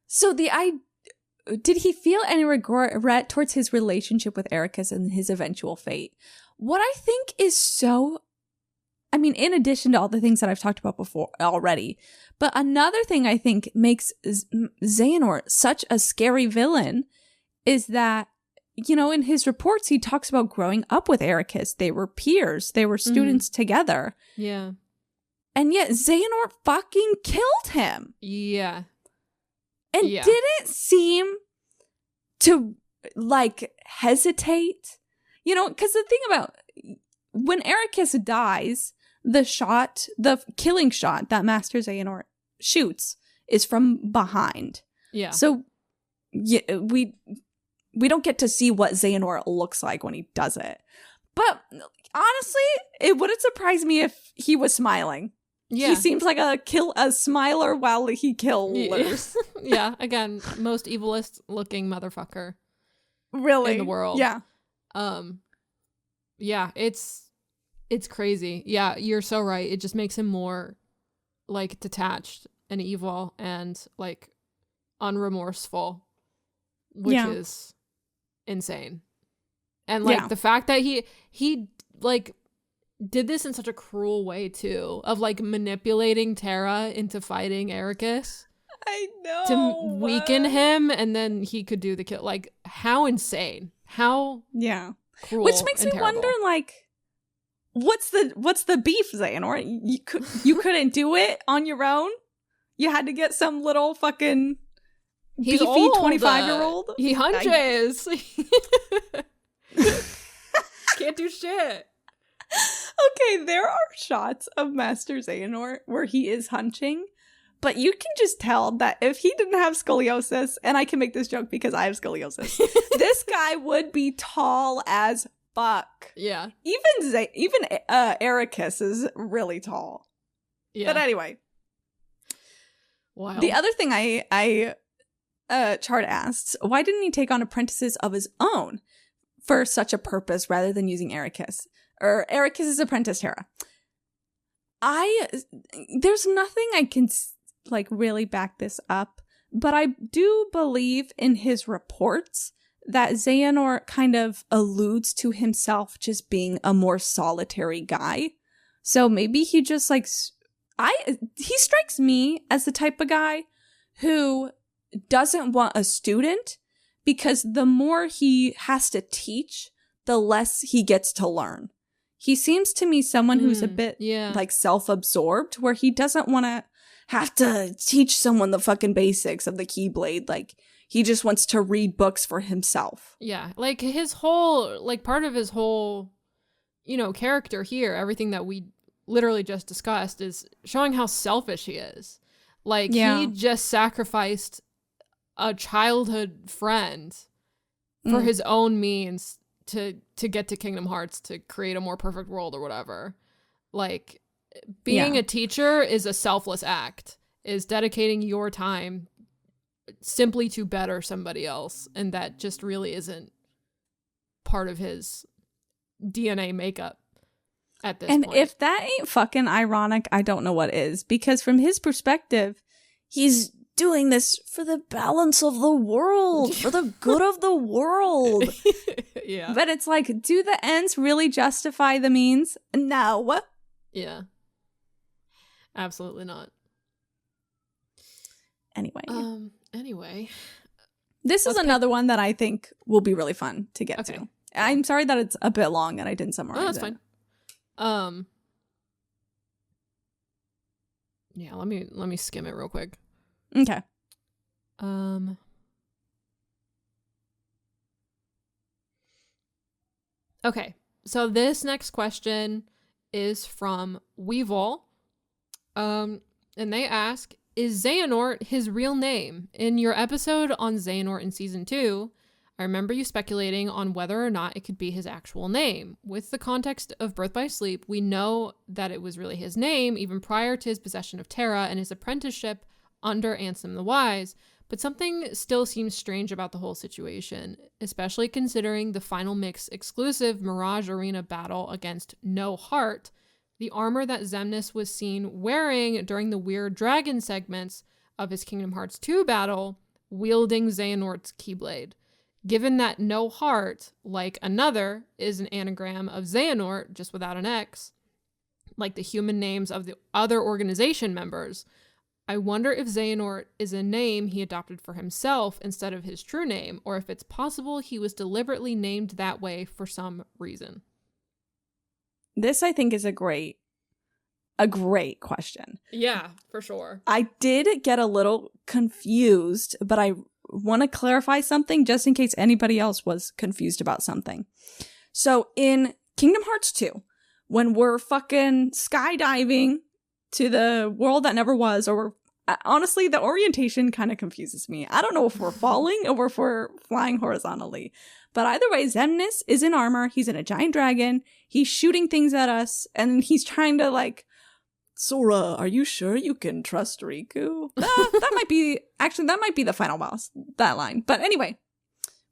[SPEAKER 1] so did he feel any regret towards his relationship with Ericus and his eventual fate? What I think is so, I mean, in addition to all the things that I've talked about before already, but another thing I think makes Xehanort such a scary villain is that, you know, in his reports, he talks about growing up with Ericus. They were peers. They were students together.
[SPEAKER 2] Yeah.
[SPEAKER 1] And yet Xehanort fucking killed him.
[SPEAKER 2] Yeah.
[SPEAKER 1] And didn't seem to, like, hesitate. You know, because the thing about when Ericus dies, the killing shot that Master Xehanort shoots is from behind. Yeah. So we don't get to see what Xehanort looks like when he does it. But honestly, it wouldn't surprise me if he was smiling. Yeah. He seems like a smiler while he kills.
[SPEAKER 2] Yeah, again, most evilest looking motherfucker.
[SPEAKER 1] Really?
[SPEAKER 2] In the world.
[SPEAKER 1] Yeah.
[SPEAKER 2] Yeah, it's crazy. Yeah, you're so right. It just makes him more, like, detached and evil and, like, unremorseful, which is insane. And, like, the fact that he like did this in such a cruel way too, of, like, manipulating Terra into fighting Ericus.
[SPEAKER 1] I know.
[SPEAKER 2] To weaken him, and then he could do the kill. Like, how insane. How cruel.
[SPEAKER 1] Which makes me
[SPEAKER 2] terrible.
[SPEAKER 1] wonder, like, what's the beef, Xehanort? You couldn't do it on your own? You had to get some little fucking beefy 25-year-old?
[SPEAKER 2] He hunches. Can't do shit.
[SPEAKER 1] Okay, there are shots of Master Xehanort where he is hunching, but you can just tell that if he didn't have scoliosis, and I can make this joke because I have scoliosis, this guy would be tall as fuck.
[SPEAKER 2] Yeah.
[SPEAKER 1] Even Ericus is really tall. Yeah. But anyway.
[SPEAKER 2] Wow.
[SPEAKER 1] The other thing I Chared asks, why didn't he take on apprentices of his own for such a purpose rather than using Ericus? Or Ericus' apprentice, Terra. There's nothing I can, really back this up, but I do believe in his reports that Xehanort kind of alludes to himself just being a more solitary guy. So maybe he just, he strikes me as the type of guy who doesn't want a student because the more he has to teach, the less he gets to learn. He seems to me someone who's a bit self-absorbed, where he doesn't want to have to teach someone the fucking basics of the Keyblade. He just wants to read books for himself.
[SPEAKER 2] Yeah, his whole, part of his whole, character here, everything that we literally just discussed, is showing how selfish he is. He just sacrificed a childhood friend for his own means to get to Kingdom Hearts to create a more perfect world or whatever. Being a teacher is a selfless act, is dedicating your time simply to better somebody else, and that just really isn't part of his DNA makeup at this point.
[SPEAKER 1] And if that ain't fucking ironic, I don't know what is, because from his perspective, he's doing this for the balance of the world, for the good of the world.
[SPEAKER 2] Yeah.
[SPEAKER 1] But it's do the ends really justify the means? No.
[SPEAKER 2] Yeah. Absolutely not.
[SPEAKER 1] Anyway. This is another one that I think will be really fun to get to. I'm sorry that it's a bit long and I didn't summarize it.
[SPEAKER 2] That's fine. Yeah, let me skim it real quick.
[SPEAKER 1] Okay.
[SPEAKER 2] Okay, so this next question is from Weevil. And they ask, is Xehanort his real name? In your episode on Xehanort in Season 2, I remember you speculating on whether or not it could be his actual name. With the context of Birth by Sleep, we know that it was really his name, even prior to his possession of Terra and his apprenticeship under Ansem the Wise, but something still seems strange about the whole situation, especially considering the Final Mix exclusive Mirage Arena battle against No Heart, the armor that Xemnas was seen wearing during the weird dragon segments of his Kingdom Hearts 2 battle, wielding Xehanort's Keyblade. Given that No Heart, like Another, is an anagram of Xehanort, just without an X, like the human names of the other organization members, I wonder if Xehanort is a name he adopted for himself instead of his true name, or if it's possible he was deliberately named that way for some reason.
[SPEAKER 1] This, I think, is a great question.
[SPEAKER 2] Yeah, for sure.
[SPEAKER 1] I did get a little confused, but I want to clarify something just in case anybody else was confused about something. So in Kingdom Hearts 2, when we're fucking skydiving to the world that never was, or honestly, the orientation kind of confuses me. I don't know if we're falling or if we're flying horizontally. But either way, Xemnas is in armor. He's in a giant dragon. He's shooting things at us. And he's trying to Sora, are you sure you can trust Riku? That might be the final boss, that line. But anyway,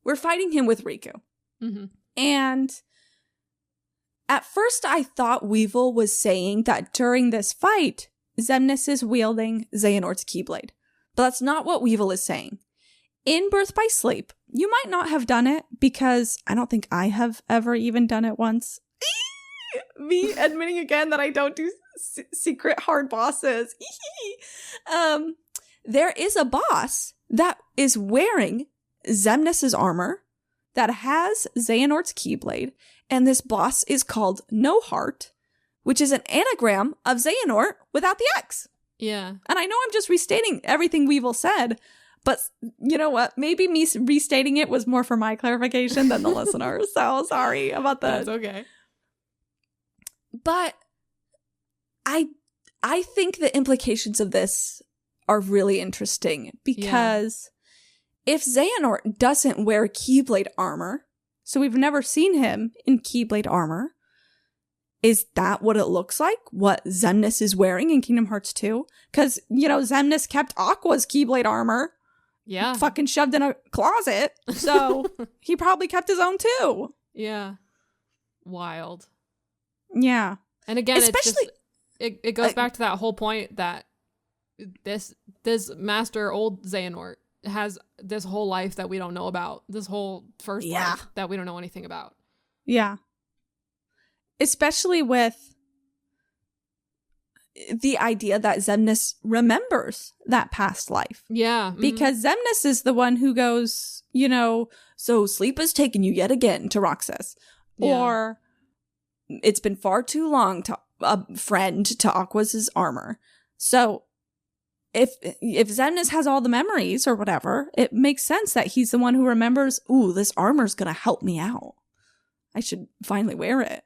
[SPEAKER 1] we're fighting him with Riku.
[SPEAKER 2] Mm-hmm.
[SPEAKER 1] And at first I thought Weevil was saying that during this fight, Xemnas is wielding Xehanort's Keyblade. But that's not what Weevil is saying. In Birth by Sleep, you might not have done it because I don't think I have ever even done it once. Me admitting again that I don't do secret hard bosses. There is a boss that is wearing Xemnas' armor that has Xehanort's Keyblade, and this boss is called No Heart, which is an anagram of Xehanort without the X.
[SPEAKER 2] Yeah.
[SPEAKER 1] And I know I'm just restating everything Weevil said, but you know what? Maybe me restating it was more for my clarification than the listener. So sorry about that.
[SPEAKER 2] That's okay.
[SPEAKER 1] But I think the implications of this are really interesting because if Xehanort doesn't wear Keyblade armor, so we've never seen him in Keyblade armor, is that what it looks like? What Xemnas is wearing in Kingdom Hearts 2? Because, Xemnas kept Aqua's Keyblade armor fucking shoved in a closet. So he probably kept his own too.
[SPEAKER 2] Yeah. Wild.
[SPEAKER 1] Yeah.
[SPEAKER 2] And again,
[SPEAKER 1] especially
[SPEAKER 2] it goes back to that whole point that this Master old Xehanort has this whole life that we don't know about. This whole first life that we don't know anything about.
[SPEAKER 1] Yeah. Especially with the idea that Xemnas remembers that past life.
[SPEAKER 2] Yeah. Mm-hmm.
[SPEAKER 1] Because Xemnas is the one who goes, so sleep has taken you yet again to Roxas.
[SPEAKER 2] Yeah.
[SPEAKER 1] Or it's been far too long to a friend to Aqua's armor. So if Xemnas has all the memories or whatever, it makes sense that he's the one who remembers, ooh, this armor's going to help me out. I should finally wear it.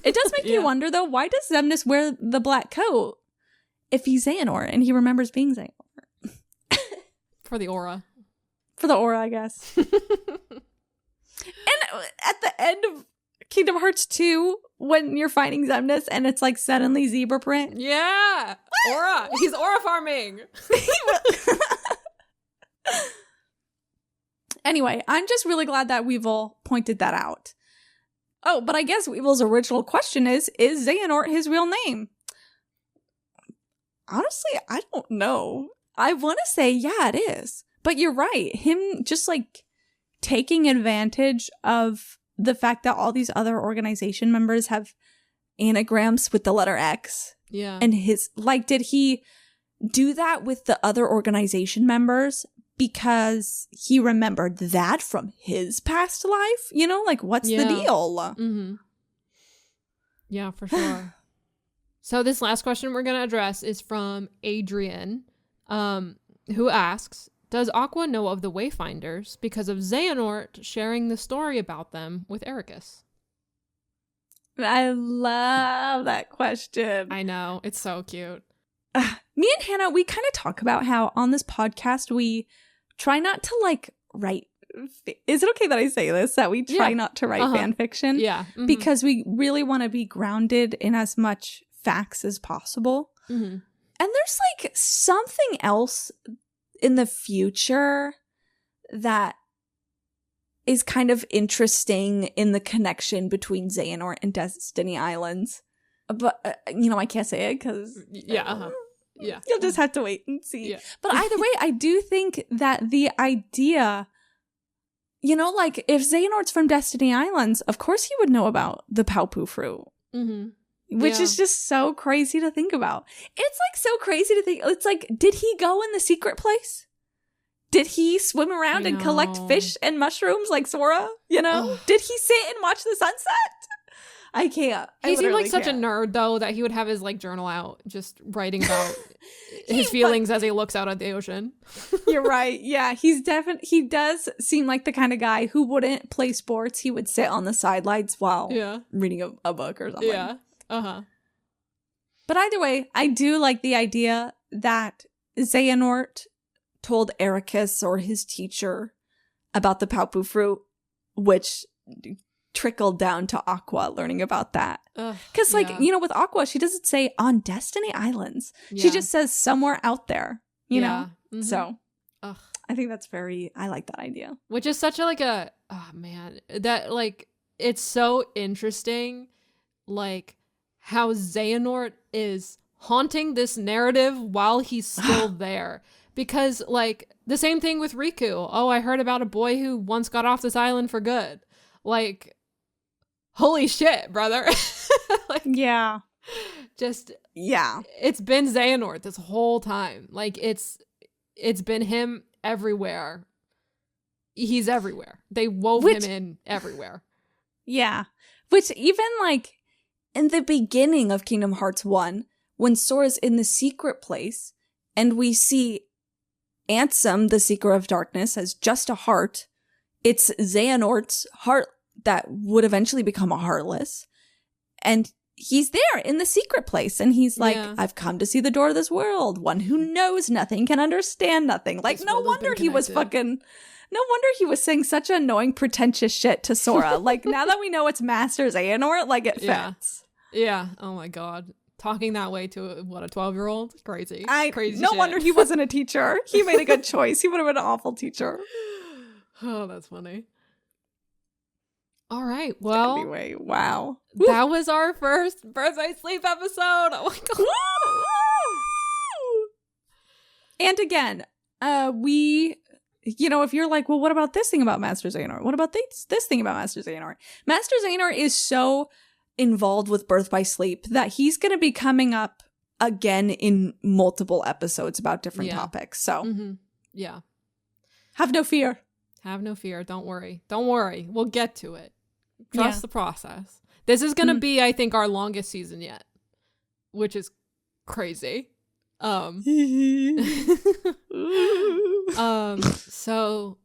[SPEAKER 1] It does make you wonder, though, why does Xemnas wear the black coat if he's Xehanort and he remembers being Xehanort?
[SPEAKER 2] For the aura.
[SPEAKER 1] For the aura, I guess. And at the end of Kingdom Hearts 2, when you're fighting Xemnas and it's like suddenly zebra print.
[SPEAKER 2] Yeah. Aura. He's aura farming.
[SPEAKER 1] Anyway, I'm just really glad that Weevil pointed that out. Oh, but I guess Weevil's original question is Xehanort his real name? Honestly, I don't know. I want to say, yeah, it is. But you're right. Him just like taking advantage of the fact that all these other organization members have anagrams with the letter X.
[SPEAKER 2] Yeah.
[SPEAKER 1] And did he do that with the other organization members because he remembered that from his past life? What's the deal?
[SPEAKER 2] Mm-hmm. Yeah, for sure. So this last question we're going to address is from Adrian, who asks, does Aqua know of the Wayfinders because of Xehanort sharing the story about them with Ericus?
[SPEAKER 1] I love that question.
[SPEAKER 2] I know. It's so cute.
[SPEAKER 1] Me and Hannah, we kind of talk about how on this podcast we try not to write. Is it okay that I say this? That we try not to write fan fiction?
[SPEAKER 2] Yeah. Mm-hmm.
[SPEAKER 1] Because we really want to be grounded in as much facts as possible.
[SPEAKER 2] Mm-hmm.
[SPEAKER 1] And there's something else in the future that is kind of interesting in the connection between Xehanort and Destiny Islands. But, I can't say it because...
[SPEAKER 2] Yeah.
[SPEAKER 1] You'll just have to wait and see.
[SPEAKER 2] Yeah.
[SPEAKER 1] But either way, I do think that the idea... if Xehanort's from Destiny Islands, of course he would know about the Paupu fruit.
[SPEAKER 2] Mm-hmm.
[SPEAKER 1] Which is just so crazy to think about. It's so crazy to think. It's did he go in the secret place? Did he swim around and collect fish and mushrooms like Sora? Did he sit and watch the sunset? I can't.
[SPEAKER 2] He seemed like such a nerd, though, that he would have his journal out, just writing about his feelings as he looks out at the ocean.
[SPEAKER 1] You're right. Yeah, he does seem like the kind of guy who wouldn't play sports. He would sit on the sidelines while reading a book or something.
[SPEAKER 2] Yeah.
[SPEAKER 1] But either way, I do like the idea that Xehanort told Ericus or his teacher about the Paupu fruit, which trickled down to Aqua learning about that. Because, with Aqua, she doesn't say on Destiny Islands. Yeah. She just says somewhere out there, you know? Mm-hmm. So, I think that's I like that idea.
[SPEAKER 2] Which is such oh man, that, it's so interesting, how Xehanort is haunting this narrative while he's still there. Because, the same thing with Riku. Oh, I heard about a boy who once got off this island for good. Holy shit, brother.
[SPEAKER 1] Yeah.
[SPEAKER 2] Just,
[SPEAKER 1] yeah.
[SPEAKER 2] It's been Xehanort this whole time. It's been him everywhere. He's everywhere. They wove him in everywhere.
[SPEAKER 1] Yeah. Which even, in the beginning of Kingdom Hearts 1, when Sora's in the secret place, and we see Ansem, the Seeker of Darkness, as just a heart, it's Xehanort's heart that would eventually become a Heartless. And he's there in the secret place, and he's I've come to see the door of this world. One who knows nothing can understand nothing. No wonder he was saying such annoying, pretentious shit to Sora. Now that we know it's Master Xehanort, it fits.
[SPEAKER 2] Yeah. Oh my god. talking that way to a 12-year-old? Crazy. Crazy
[SPEAKER 1] No
[SPEAKER 2] shit.
[SPEAKER 1] wonder he wasn't a teacher. He made a good choice. He would have been an awful teacher.
[SPEAKER 2] Oh, that's funny. All right. Well,
[SPEAKER 1] Anyway, wow.
[SPEAKER 2] that was our first Birth by Sleep episode. Oh my god.
[SPEAKER 1] And again, if you're like, well, what about this thing about Master Xehanort? What about this thing about Master Xehanort? Master Xehanort is so involved with Birth by Sleep that he's going to be coming up again in multiple episodes about different topics. So,
[SPEAKER 2] Yeah.
[SPEAKER 1] have no fear.
[SPEAKER 2] Have no fear. Don't worry. Don't worry. We'll get to it. Trust the process. This is going to be, I think, our longest season yet, which is crazy. So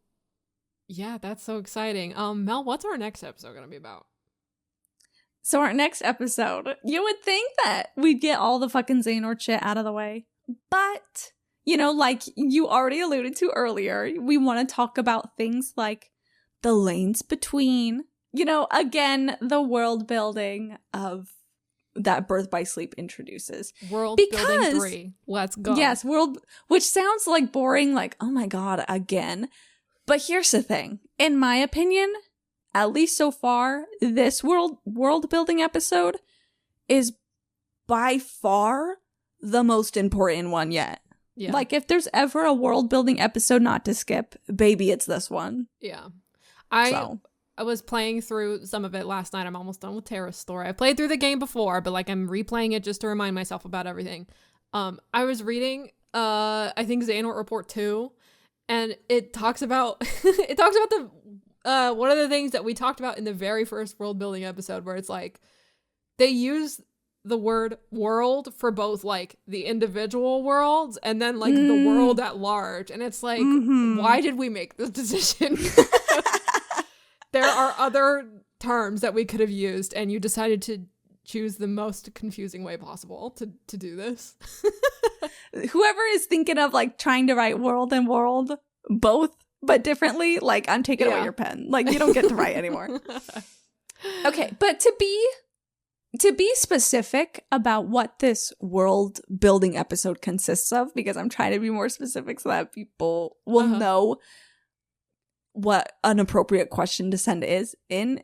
[SPEAKER 2] yeah, that's so exciting. Mel, what's our next episode going to be about?
[SPEAKER 1] So our next episode, you would think that we'd get all the fucking Xehanort shit out of the way. But, like you already alluded to earlier, we want to talk about things like the lanes between, again, the world building of that Birth by Sleep introduces.
[SPEAKER 2] Worldbuilding III. Let's go.
[SPEAKER 1] Yes, which sounds like boring, like, oh my god, again. But here's the thing. In my opinion, at least so far, this world building episode is by far the most important one yet.
[SPEAKER 2] Yeah.
[SPEAKER 1] Like, if there's ever a world building episode not to skip, baby, it's this one.
[SPEAKER 2] Yeah. I was playing through some of it last night. I'm almost done with Terra's story. I played through the game before, but I'm replaying it just to remind myself about everything. I was reading I think Xehanort Report 2, and it talks about the one of the things that we talked about in the very first world building episode, where it's like they use the word world for both the individual worlds and then the world at large, and it's like, why did we make this decision? There are other terms that we could have used, and you decided to choose the most confusing way possible to do this.
[SPEAKER 1] Whoever is thinking of trying to write world and world both but differently, I'm taking away your pen. You don't get to write anymore. Okay, but to be specific about what this world building episode consists of, because I'm trying to be more specific so that people will know what an appropriate question to send is. We're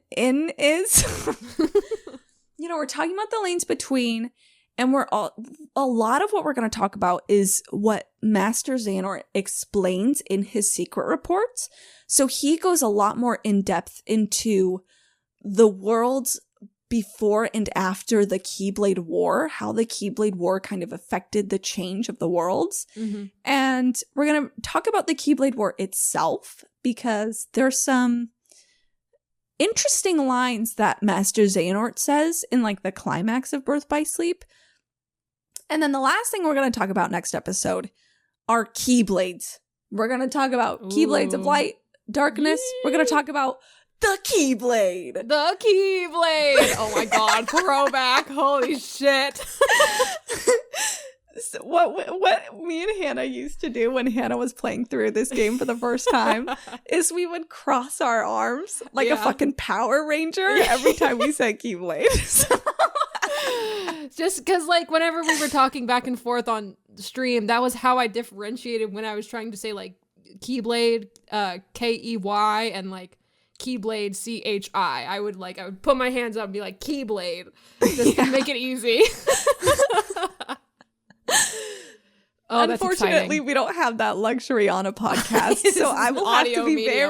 [SPEAKER 1] talking about the lanes between, and a lot of what we're going to talk about is what Master Xehanort explains in his secret reports. So he goes a lot more in depth into the worlds before and after the Keyblade War, how the Keyblade War kind of affected the change of the worlds. And we're going to talk about the Keyblade War itself, because there's some interesting lines that Master Xehanort says in the climax of Birth by Sleep. And then the last thing we're going to talk about next episode are Keyblades. We're going to talk about Keyblades of Light, Darkness. We're going to talk about the Keyblade.
[SPEAKER 2] The Keyblade. Oh my god, throwback. Holy shit.
[SPEAKER 1] So what me and Hannah used to do when Hannah was playing through this game for the first time is we would cross our arms like a fucking Power Ranger every time we said Keyblade.
[SPEAKER 2] Just because whenever we were talking back and forth on stream, that was how I differentiated when I was trying to say Keyblade Key and Keyblade CHI. I would put my hands up and be like, Keyblade, just to make it easy.
[SPEAKER 1] Unfortunately, we don't have that luxury on a podcast, so I will have to be I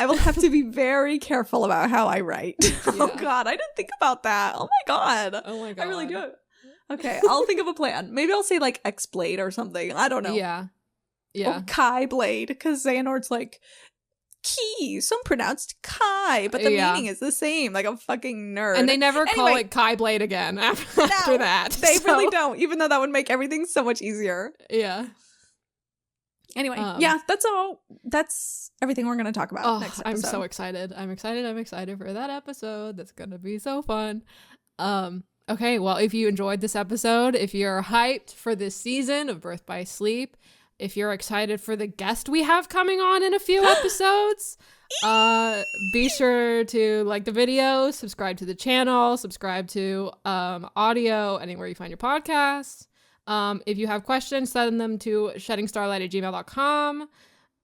[SPEAKER 1] will have to be very careful about how I write. Oh god, I didn't think about that. Oh my god. I really do. Okay, I'll think of a plan. Maybe I'll say X-Blade or something. I don't know.
[SPEAKER 2] Yeah.
[SPEAKER 1] Or Kai Blade, because Xehanort's Key, some pronounced Kai, but the meaning is the same. Like a fucking nerd.
[SPEAKER 2] And they never call it Kai Blade again after that.
[SPEAKER 1] They really don't, even though that would make everything so much easier.
[SPEAKER 2] Yeah.
[SPEAKER 1] Anyway, yeah, that's all. That's everything we're going to talk about next episode.
[SPEAKER 2] I'm so excited. I'm excited for that episode. That's going to be so fun. Okay, well, if you enjoyed this episode, if you're hyped for this season of Birth by Sleep, if you're excited for the guest we have coming on in a few episodes, Be sure to like the video, subscribe to the channel, subscribe to audio anywhere you find your podcasts. If you have questions, send them to sheddingstarlight@gmail.com.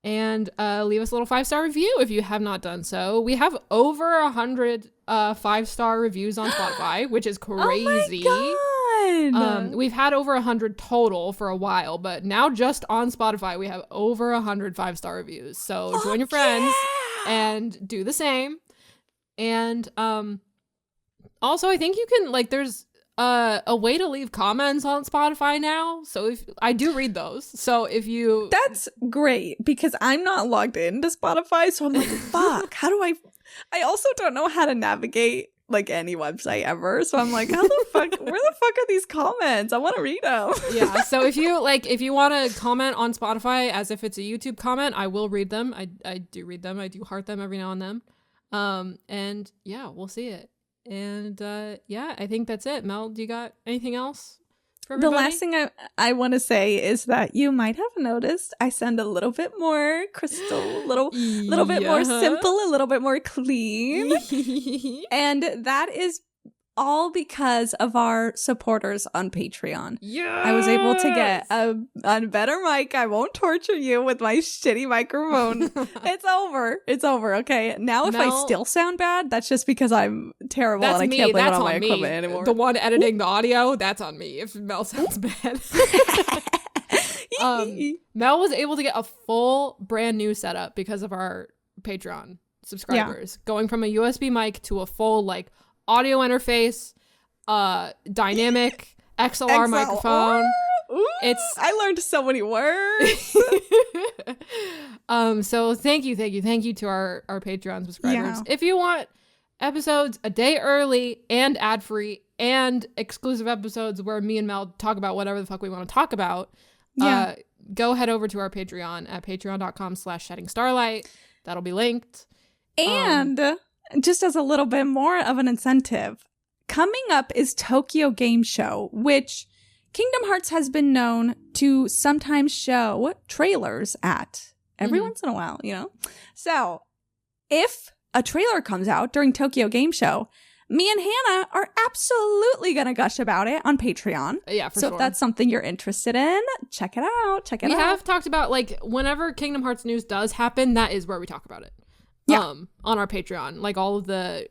[SPEAKER 2] And leave us a little 5-star review if you have not done so. We have over 100 5-star reviews on Spotify, which is crazy.
[SPEAKER 1] Oh my God.
[SPEAKER 2] We've had over 100 total for a while, but now just on Spotify we have over 100 5-star reviews. So join your friends and do the same. And also I think you can there's a way to leave comments on Spotify now. So if I do read those. So if you
[SPEAKER 1] That's great because I'm not logged into Spotify, so I'm like, fuck, how do I also don't know how to navigate any website ever. So I'm like, how the fuck, where the fuck are these comments? I want to read them.
[SPEAKER 2] Yeah, so if you want to comment on Spotify as if it's a YouTube comment, I will read them. I do read them. I do heart them every now and then. And yeah, we'll see it. And yeah, I think that's it. Mel, do you got anything else for everybody?
[SPEAKER 1] The last thing I want to say is that you might have noticed I send a little bit more crystal, a little bit more simple, a little bit more clean. And that is all because of our supporters on Patreon.
[SPEAKER 2] Yeah,
[SPEAKER 1] I was able to get a better mic. I won't torture you with my shitty microphone. It's over. Okay. Now if I still sound bad, that's just because I'm terrible and I can't blame it on my equipment anymore.
[SPEAKER 2] The one editing the audio, that's on me if Mel sounds bad. Mel was able to get a full brand new setup because of our Patreon subscribers. Yeah. Going from a USB mic to a full audio interface, dynamic XLR microphone.
[SPEAKER 1] Ooh, I learned so many words.
[SPEAKER 2] So thank you to our Patreon subscribers. Yeah. If you want episodes a day early and ad-free and exclusive episodes where me and Mel talk about whatever the fuck we want to talk about, go head over to our Patreon at patreon.com/sheddingstarlight. That'll be linked.
[SPEAKER 1] And just as a little bit more of an incentive, coming up is Tokyo Game Show, which Kingdom Hearts has been known to sometimes show trailers at every once in a while, So if a trailer comes out during Tokyo Game Show, me and Hannah are absolutely going to gush about it on Patreon.
[SPEAKER 2] Yeah, for
[SPEAKER 1] sure.
[SPEAKER 2] So
[SPEAKER 1] if that's something you're interested in, check it out. We
[SPEAKER 2] have talked about, whenever Kingdom Hearts news does happen, that is where we talk about it.
[SPEAKER 1] Yeah.
[SPEAKER 2] On our Patreon, all of the,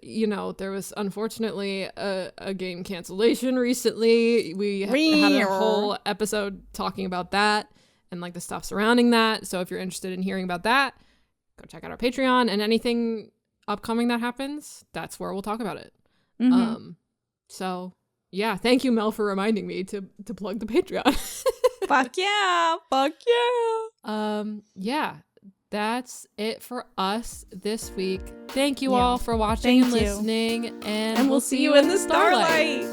[SPEAKER 2] there was unfortunately a game cancellation recently. We had a whole episode talking about that and the stuff surrounding that. So if you're interested in hearing about that, go check out our Patreon, and anything upcoming that happens, that's where we'll talk about it. Mm-hmm. So yeah, thank you, Mel, for reminding me to plug the Patreon.
[SPEAKER 1] Fuck yeah.
[SPEAKER 2] Yeah. That's it for us this week. Thank you all for watching and listening, and we'll see you in the Starlight.